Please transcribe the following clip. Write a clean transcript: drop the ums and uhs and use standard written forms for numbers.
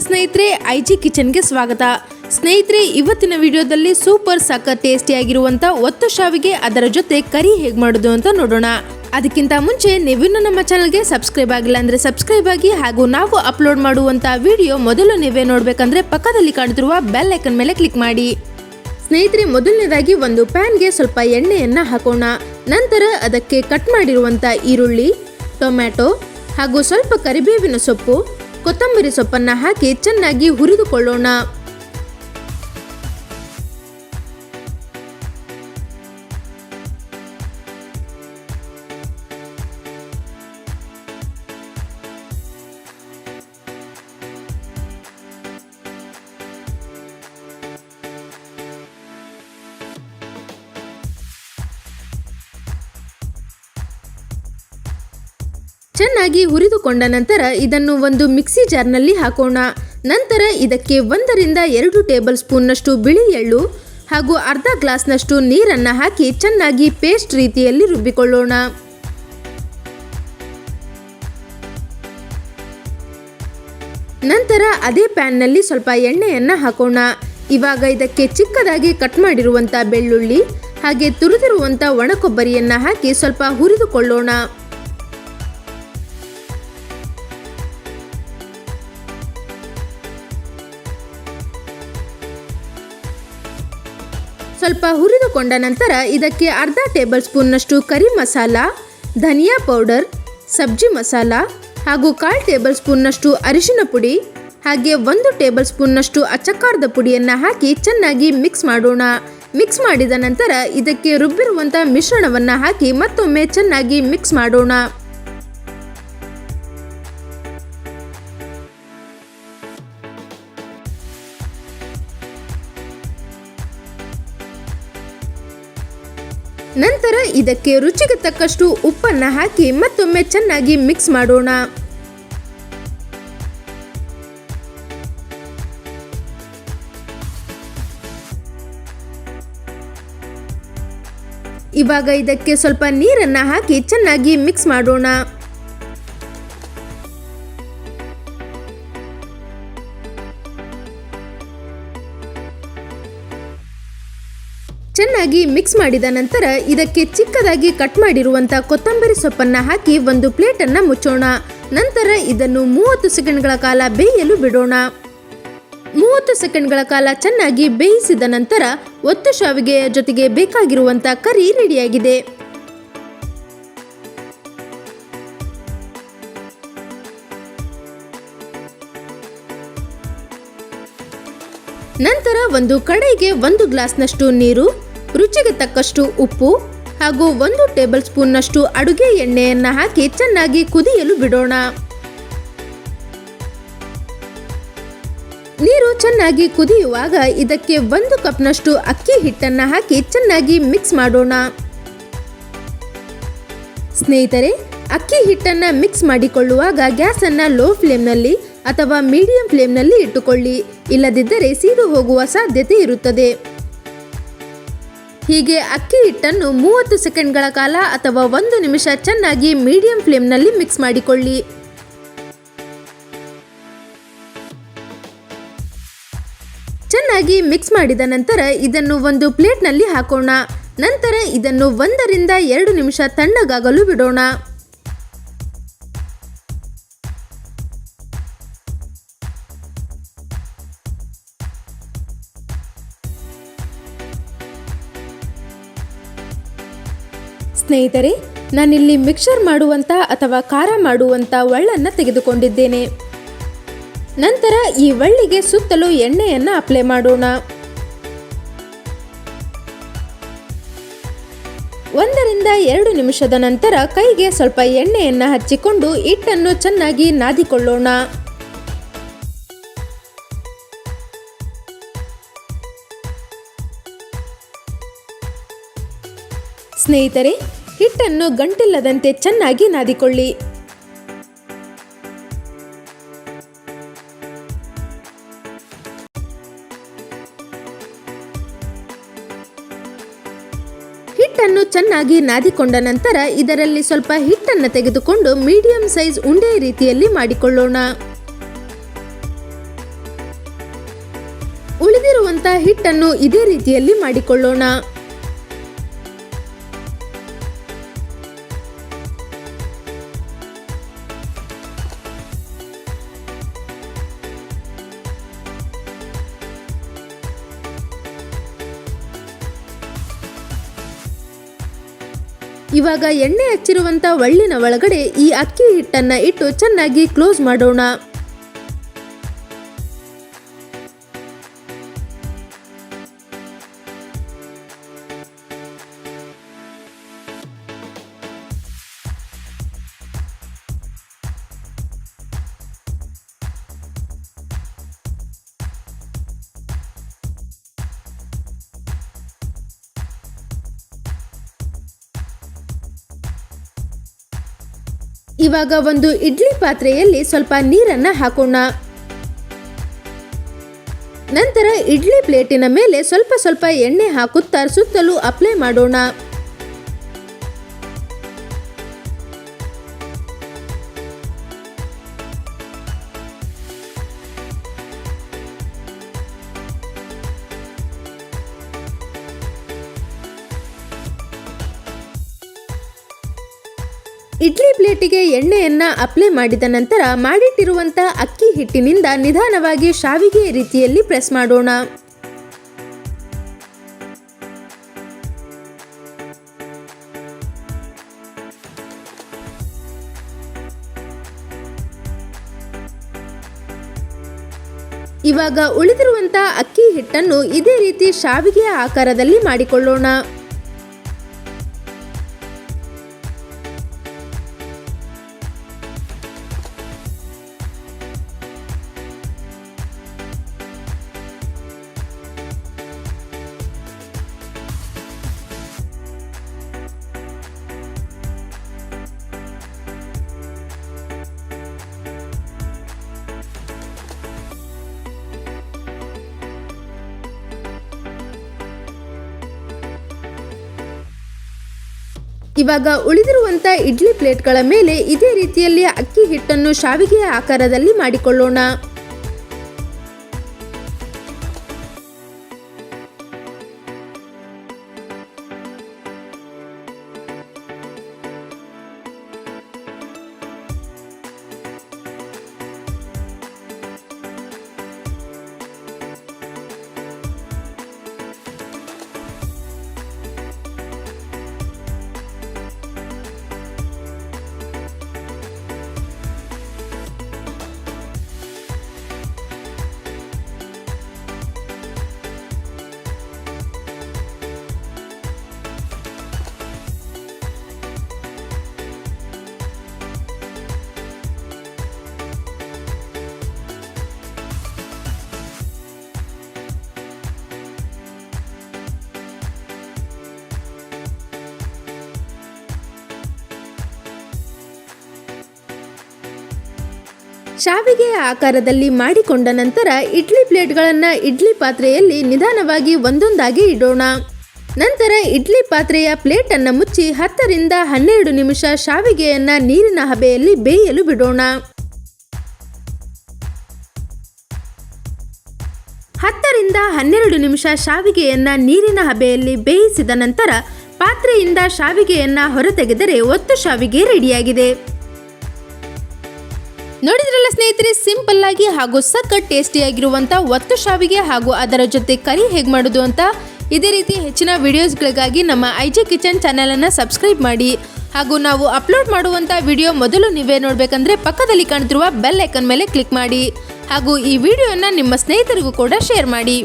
ಸ್ನೇಹಿತರೆ, ಐಜಿ ಕಿಚನ್ಗೆ ಸ್ವಾಗತ. ಸ್ನೇಹಿತರೆ, ಇವತ್ತಿನ ವಿಡಿಯೋದಲ್ಲಿ ಸೂಪರ್ ಸಖತ್ ಟೇಸ್ಟಿ ಆಗಿರುವಂತ ಒತ್ತು ಶಾವಿಗೆ ಅದರ ಜೊತೆ ಕರಿ ಹೇಗೆ ಮಾಡೋದು ಅಂತ ನೋಡೋಣ. ಅದಕ್ಕಿಂತ ಮುಂಚೆ ನೀವಿನ್ನೂ ನಮ್ಮ ಚಾನಲ್ಗೆ ಸಬ್ಸ್ಕ್ರೈಬ್ ಆಗಿಲ್ಲ ಅಂದ್ರೆ ಸಬ್ಸ್ಕ್ರೈಬ್ ಆಗಿ, ಹಾಗೂ ನಾವು ಅಪ್ಲೋಡ್ ಮಾಡುವಂತ ವಿಡಿಯೋ ಮೊದಲು ನೀವೇ ನೋಡ್ಬೇಕಂದ್ರೆ ಪಕ್ಕದಲ್ಲಿ ಕಾಣುತ್ತಿರುವ ಬೆಲ್ ಐಕನ್ ಮೇಲೆ ಕ್ಲಿಕ್ ಮಾಡಿ. ಸ್ನೇಹಿತರೆ, ಮೊದಲನೇದಾಗಿ ಒಂದು ಪ್ಯಾನ್ಗೆ ಸ್ವಲ್ಪ ಎಣ್ಣೆಯನ್ನ ಹಾಕೋಣ. ನಂತರ ಅದಕ್ಕೆ ಕಟ್ ಮಾಡಿರುವಂತ ಈರುಳ್ಳಿ, ಟೊಮ್ಯಾಟೊ ಹಾಗೂ ಸ್ವಲ್ಪ ಕರಿಬೇವಿನ ಸೊಪ್ಪು, ಕೊತ್ತಂಬರಿ ಸೊಪ್ಪನ್ನ ಹಾಕಿ ಚೆನ್ನಾಗಿ ಹುರಿದುಕೊಳ್ಳೋಣ. ಚೆನ್ನಾಗಿ ಹುರಿದುಕೊಂಡ ನಂತರ ಇದನ್ನು ಒಂದು ಮಿಕ್ಸಿ ಜಾರ್ನಲ್ಲಿ ಹಾಕೋಣ. ನಂತರ ಇದಕ್ಕೆ 1 ರಿಂದ 2 ಟೇಬಲ್ ಸ್ಪೂನ್ನಷ್ಟು ಬಿಳಿ ಎಳ್ಳು ಹಾಗೂ ಅರ್ಧ ಗ್ಲಾಸ್ನಷ್ಟು ನೀರನ್ನು ಹಾಕಿ ಚೆನ್ನಾಗಿ ಪೇಸ್ಟ್ ರೀತಿಯಲ್ಲಿ ರುಬ್ಬಿಕೊಳ್ಳೋಣ. ನಂತರ ಅದೇ ಪ್ಯಾನ್ನಲ್ಲಿ ಸ್ವಲ್ಪ ಎಣ್ಣೆಯನ್ನು ಹಾಕೋಣ. ಇವಾಗ ಇದಕ್ಕೆ ಚಿಕ್ಕದಾಗಿ ಕಟ್ ಮಾಡಿರುವಂಥ ಬೆಳ್ಳುಳ್ಳಿ ಹಾಗೆ ತುರಿದಿರುವಂಥ ಒಣ ಕೊಬ್ಬರಿಯನ್ನು ಹಾಕಿ ಸ್ವಲ್ಪ ಹುರಿದುಕೊಳ್ಳೋಣ. ಸ್ವಲ್ಪ ಹುರಿದುಕೊಂಡ ನಂತರ ಇದಕ್ಕೆ ಅರ್ಧ ಟೇಬಲ್ ಸ್ಪೂನ್ನಷ್ಟು ಕರಿ ಮಸಾಲ, ಧನಿಯಾ ಪೌಡರ್, ಸಬ್ಜಿ ಮಸಾಲ ಹಾಗೂ 1/4 ಟೇಬಲ್ ಸ್ಪೂನ್ನಷ್ಟು ಅರಿಶಿನ ಪುಡಿ ಹಾಗೆ 1 ಟೇಬಲ್ ಸ್ಪೂನ್ನಷ್ಟು ಅಚ್ಚಕಾರದ ಪುಡಿಯನ್ನು ಹಾಕಿ ಚೆನ್ನಾಗಿ ಮಿಕ್ಸ್ ಮಾಡೋಣ. ಮಿಕ್ಸ್ ಮಾಡಿದ ನಂತರ ಇದಕ್ಕೆ ರುಬ್ಬಿರುವಂಥ ಮಿಶ್ರಣವನ್ನು ಹಾಕಿ ಮತ್ತೊಮ್ಮೆ ಚೆನ್ನಾಗಿ ಮಿಕ್ಸ್ ಮಾಡೋಣ. ನಂತರ ಇದಕ್ಕೆ ರುಚಿಗೆ ತಕ್ಕಷ್ಟು ಉಪ್ಪನ್ನು ಹಾಕಿ ಮತ್ತೊಮ್ಮೆ ಚೆನ್ನಾಗಿ ಮಿಕ್ಸ್ ಮಾಡೋಣ. ಇವಾಗ ಇದಕ್ಕೆ ಸ್ವಲ್ಪ ನೀರನ್ನು ಹಾಕಿ ಚೆನ್ನಾಗಿ ಮಿಕ್ಸ್ ಮಾಡೋಣ. ಚೆನ್ನಾಗಿ ಮಿಕ್ಸ್ ಮಾಡಿದ ನಂತರ ಇದಕ್ಕೆ ಚಿಕ್ಕದಾಗಿ ಕಟ್ ಮಾಡಿರುವಂಥ ಕೊತ್ತಂಬರಿ ಸೊಪ್ಪನ್ನು ಹಾಕಿ ಒಂದು ಪ್ಲೇಟನ್ನು ಮುಚ್ಚೋಣ. ನಂತರ ಇದನ್ನು 30 ಸೆಕೆಂಡ್ಗಳ ಕಾಲ ಬೇಯಲು ಬಿಡೋಣ. 30 ಸೆಕೆಂಡ್ಗಳ ಕಾಲ ಚೆನ್ನಾಗಿ ಬೇಯಿಸಿದ ನಂತರ ಒತ್ತು ಶಾವಿಗೆಯ ಜೊತೆಗೆ ಬೇಕಾಗಿರುವಂಥ ಕರಿ ರೆಡಿಯಾಗಿದೆ. ನಂತರ ಒಂದು ಕಡಾಯಿಗೆ 1 ಗ್ಲಾಸ್ನಷ್ಟು ನೀರು, ರುಚಿಗೆ ತಕ್ಕಷ್ಟು ಉಪ್ಪು ಹಾಗೂ 1 ಟೇಬಲ್ ಸ್ಪೂನ್ನಷ್ಟು ಅಡುಗೆ ಎಣ್ಣೆಯನ್ನು ಹಾಕಿ ಚೆನ್ನಾಗಿ ಕುದಿಯಲು ಬಿಡೋಣ. ನೀರು ಚೆನ್ನಾಗಿ ಕುದಿಯುವಾಗ ಇದಕ್ಕೆ 1 ಕಪ್ನಷ್ಟು ಅಕ್ಕಿ ಹಿಟ್ಟನ್ನು ಹಾಕಿ ಚೆನ್ನಾಗಿ ಮಿಕ್ಸ್ ಮಾಡೋಣ. ಸ್ನೇಹಿತರೆ, ಅಕ್ಕಿ ಹಿಟ್ಟನ್ನು ಮಿಕ್ಸ್ ಮಾಡಿಕೊಳ್ಳುವಾಗ ಗ್ಯಾಸನ್ನು ಲೋ ಫ್ಲೇಮ್ನಲ್ಲಿ ಅಥವಾ ಮೀಡಿಯಂ ಫ್ಲೇಮ್ನಲ್ಲಿ ಇಟ್ಟುಕೊಳ್ಳಿ, ಇಲ್ಲದಿದ್ದರೆ ಸೀದು ಹೋಗುವ ಸಾಧ್ಯತೆ ಇರುತ್ತದೆ. ಹೀಗೆ ಅಕ್ಕಿ ಹಿಟ್ಟನ್ನು 30 ಸೆಕೆಂಡ್ಗಳ ಕಾಲ ಅಥವಾ 1 ನಿಮಿಷ ಚೆನ್ನಾಗಿ ಮೀಡಿಯಂ ಫ್ಲೇಮ್ನಲ್ಲಿ ಮಿಕ್ಸ್ ಮಾಡಿಕೊಳ್ಳಿ. ಚೆನ್ನಾಗಿ ಮಿಕ್ಸ್ ಮಾಡಿದ ನಂತರ ಇದನ್ನು ಒಂದು ಪ್ಲೇಟ್ನಲ್ಲಿ ಹಾಕೋಣ. ನಂತರ ಇದನ್ನು 1 ರಿಂದ 2 ನಿಮಿಷ ತಣ್ಣಗಾಗಲು ಬಿಡೋಣ. ಸ್ನೇಹಿತರೆ, ನಾನಿಲ್ಲಿ ಮಿಕ್ಸರ್ ಮಾಡುವಂಥ ಅಥವಾ ಖಾರ ಮಾಡುವಂಥ ಒಳ್ಳನ್ನು ತೆಗೆದುಕೊಂಡಿದ್ದೇನೆ. ನಂತರ ಈ ಒಳ್ಳಿಗೆ ಸುತ್ತಲೂ ಎಣ್ಣೆಯನ್ನು ಅಪ್ಲೈ ಮಾಡೋಣ. 1 ರಿಂದ 2 ನಿಮಿಷದ ನಂತರ ಕೈಗೆ ಸ್ವಲ್ಪ ಎಣ್ಣೆಯನ್ನು ಹಚ್ಚಿಕೊಂಡು ಹಿಟ್ಟನ್ನು ಚೆನ್ನಾಗಿ ನಾದಿಕೊಳ್ಳೋಣ. ಸ್ನೇಹಿತರೆ, ಹಿಟ್ಟನ್ನು ಗಂಟಿಲ್ಲದಂತೆ ಚೆನ್ನಾಗಿ ನಾದಿಕೊಳ್ಳಿ. ಹಿಟ್ಟನ್ನು ಚೆನ್ನಾಗಿ ನಾದಿಕೊಂಡ ನಂತರ ಇದರಲ್ಲಿ ಸ್ವಲ್ಪ ಹಿಟ್ಟನ್ನು ತೆಗೆದುಕೊಂಡು ಮೀಡಿಯಂ ಸೈಜ್ ಉಂಡೆ ರೀತಿಯಲ್ಲಿ ಮಾಡಿಕೊಳ್ಳೋಣ. ಉಳಿದಿರುವಂತ ಹಿಟ್ಟನ್ನು ಇದೇ ರೀತಿಯಲ್ಲಿ ಮಾಡಿಕೊಳ್ಳೋಣ. ಇವಾಗ ಎಣ್ಣೆ ಹಚ್ಚಿರುವಂತ ಒಳ್ಳಿನ ಒಳಗಡೆ ಈ ಅಕ್ಕಿ ಹಿಟ್ಟನ್ನ ಇಟ್ಟು ಚೆನ್ನಾಗಿ ಕ್ಲೋಸ್ ಮಾಡೋಣ. ಇವಾಗ ಒಂದು ಇಡ್ಲಿ ಪಾತ್ರೆಯಲ್ಲಿ ಸ್ವಲ್ಪ ನೀರನ್ನ ಹಾಕೋಣ. ನಂತರ ಇಡ್ಲಿ ಪ್ಲೇಟಿನ ಮೇಲೆ ಸ್ವಲ್ಪ ಸ್ವಲ್ಪ ಎಣ್ಣೆ ಹಾಕುತ್ತಾ ಸುತ್ತಲೂ ಅಪ್ಲೈ ಮಾಡೋಣ. ಇಡ್ಲಿ ಪ್ಲೇಟಿಗೆ ಎಣ್ಣೆಯನ್ನ ಅಪ್ಲೈ ಮಾಡಿದ ನಂತರ ಮಾಡಿಟ್ಟಿರುವಂತ ಅಕ್ಕಿ ಹಿಟ್ಟಿನಿಂದ ನಿಧಾನವಾಗಿ ಶಾವಿಗೆ ರೀತಿಯಲ್ಲಿ ಪ್ರೆಸ್ ಮಾಡೋಣ. ಇವಾಗ ಉಳಿದಿರುವಂತ ಅಕ್ಕಿ ಹಿಟ್ಟನ್ನು ಇದೇ ರೀತಿ ಶಾವಿಗೆಯ ಆಕಾರದಲ್ಲಿ ಮಾಡಿಕೊಳ್ಳೋಣ. ಇವಾಗ ಉಳಿದಿರುವಂತ ಇಡ್ಲಿ ಪ್ಲೇಟ್ಗಳ ಮೇಲೆ ಇದೇ ರೀತಿಯಲ್ಲಿ ಅಕ್ಕಿ ಹಿಟ್ಟನ್ನು ಶಾವಿಗೆಯ ಆಕಾರದಲ್ಲಿ ಮಾಡಿಕೊಳ್ಳೋಣ. ಶಾವಿಗೆಯ ಆಕಾರದಲ್ಲಿ ಮಾಡಿಕೊಂಡ ನಂತರ ಇಡ್ಲಿ ಪ್ಲೇಟ್ಗಳನ್ನು ಇಡ್ಲಿ ಪಾತ್ರೆಯಲ್ಲಿ ನಿಧಾನವಾಗಿ ಒಂದೊಂದಾಗಿ ಇಡೋಣ. ನಂತರ ಇಡ್ಲಿ ಪಾತ್ರೆಯ ಪ್ಲೇಟ್ ಅನ್ನು ಮುಚ್ಚಿ 10 ರಿಂದ 12 ನಿಮಿಷ ಶಾವಿಗೆಯನ್ನ ನೀರಿನ ಹಬೆಯಲ್ಲಿ ಬೇಯಲು ಬಿಡೋಣ. 10 ರಿಂದ 12 ನಿಮಿಷ ಶಾವಿಗೆಯನ್ನ ನೀರಿನ ಹಬೆಯಲ್ಲಿ ಬೇಯಿಸಿದ ನಂತರ ಪಾತ್ರೆಯಿಂದ ಶಾವಿಗೆಯನ್ನ ಹೊರತೆಗೆದರೆ ಒತ್ತು ಶಾವಿಗೆ ರೆಡಿಯಾಗಿದೆ. ನೋಡಿದ್ರಲ್ಲ ಸ್ನೇಹಿತರೆ, ಸಿಂಪಲ್ ಆಗಿ ಹಾಗೂ ಸಖತ್ ಟೇಸ್ಟಿಯಾಗಿರುವಂಥ ಒತ್ತು ಶಾವಿಗೆ ಹಾಗೂ ಅದರ ಜೊತೆ ಕರಿ ಹೇಗೆ ಮಾಡೋದು ಅಂತ. ಇದೇ ರೀತಿ ಹೆಚ್ಚಿನ ವಿಡಿಯೋಸ್ಗಳಿಗಾಗಿ ನಮ್ಮ ಐಜೆ ಕಿಚನ್ ಚಾನೆಲನ್ನು ಸಬ್ಸ್ಕ್ರೈಬ್ ಮಾಡಿ. ಹಾಗೂ ನಾವು ಅಪ್ಲೋಡ್ ಮಾಡುವಂಥ ವಿಡಿಯೋ ಮೊದಲು ನೀವೇ ನೋಡಬೇಕಂದ್ರೆ ಪಕ್ಕದಲ್ಲಿ ಕಾಣ್ತಿರುವ ಬೆಲ್ ಐಕನ್ ಮೇಲೆ ಕ್ಲಿಕ್ ಮಾಡಿ. ಹಾಗೂ ಈ ವಿಡಿಯೋನ ನಿಮ್ಮ ಸ್ನೇಹಿತರಿಗೂ ಕೂಡ ಶೇರ್ ಮಾಡಿ.